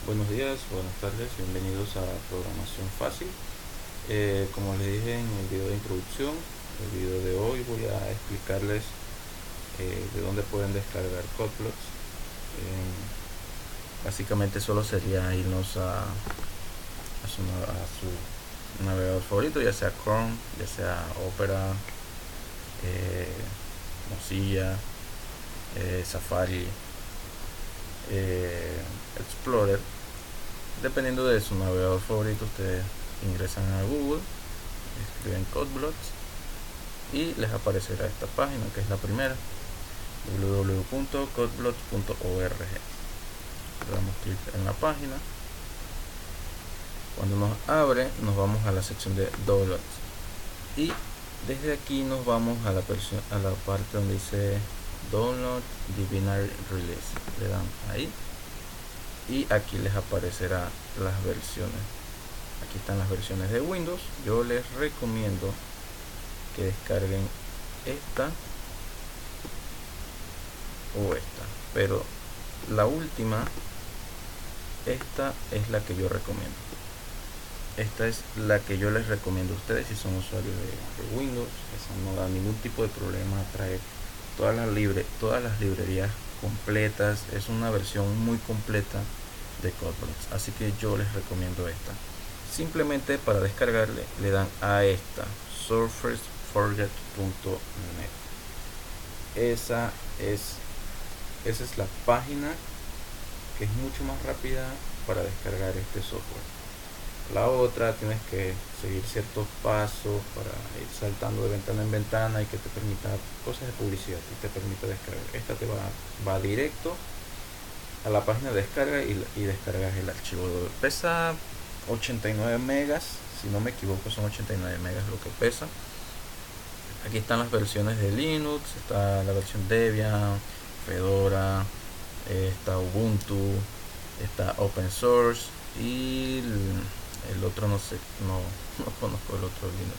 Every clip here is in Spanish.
Buenos días, buenas tardes, bienvenidos a Programación Fácil. Como les dije en el video de introducción, el video de hoy voy a explicarles de dónde pueden descargar CodeBlocks. Básicamente solo sería irnos a su navegador favorito, ya sea Chrome, ya sea Opera, Mozilla, Safari, Explorer. Dependiendo de su navegador favorito, ustedes ingresan a Google, escriben CodeBlocks y les aparecerá esta página, que es la primera, www.codeblocks.org. Le damos clic en la página. Cuando nos abre, nos vamos a la sección de Downloads y desde aquí nos vamos a la parte donde dice Download the Binary Release. Le dan ahí y aquí les aparecerá las versiones. Aquí están las versiones de Windows. Yo les recomiendo que descarguen esta o esta, pero la última, esta es la que yo recomiendo. Esta es la que yo les recomiendo a ustedes si son usuarios de Windows. Esa no da ningún tipo de problema, trae todas las librerías completas, es una versión muy completa de CodeBlocks, así que yo les recomiendo esta. Simplemente para descargarle le dan a esta surfaceforget.net. esa es la página que es mucho más rápida para descargar este software. La otra tienes que seguir ciertos pasos para ir saltando de ventana en ventana y que te permita cosas de publicidad y te permite descargar. Esta te va directo a la página de descarga y descargas el archivo. Pesa 89 megas, si no me equivoco son 89 megas lo que pesa. Aquí están las versiones de Linux, está la versión Debian, Fedora, está Ubuntu, está Open Source y el otro no sé, no conozco el otro Linux.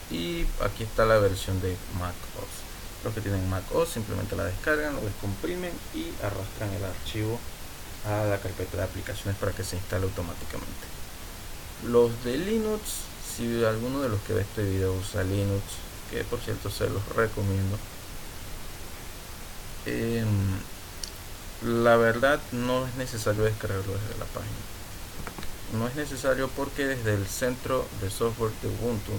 Y aquí está la versión de Mac OS. Los que tienen Mac OS simplemente la descargan, lo descomprimen y arrastran el archivo a la carpeta de aplicaciones para que se instale automáticamente. Los de Linux, si alguno de los que ve este video usa Linux, que por cierto se los recomiendo, la verdad no es necesario descargarlo desde la página. No es necesario porque desde el centro de software de Ubuntu,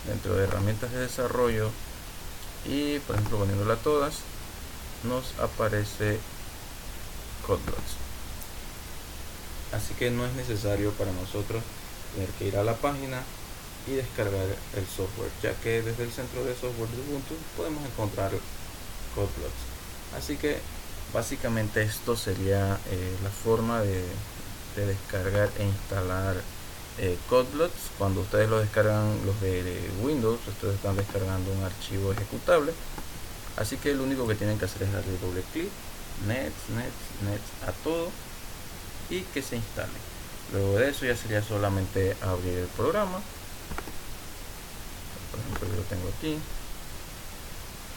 dentro de herramientas de desarrollo y por ejemplo poniéndola todas, nos aparece CodeBlocks. Así que no es necesario para nosotros tener que ir a la página y descargar el software, ya que desde el centro de software de Ubuntu podemos encontrar CodeBlocks. Así que básicamente esto sería la forma de descargar e instalar CodeBlocks. Cuando ustedes lo descargan, los de Windows, ustedes están descargando un archivo ejecutable, así que lo único que tienen que hacer es darle doble clic, next a todo y que se instale. Luego de eso ya sería solamente abrir el programa. Por ejemplo, yo lo tengo aquí.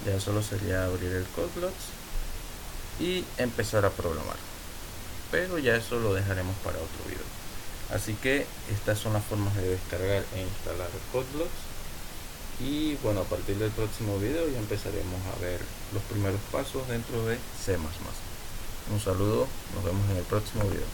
Ya solo sería abrir el CodeBlocks y empezar a programar, pero ya eso lo dejaremos para otro video. Así que estas son las formas de descargar e instalar CodeBlocks. Y bueno, a partir del próximo video ya empezaremos a ver los primeros pasos dentro de C++. Un saludo, nos vemos en el próximo video.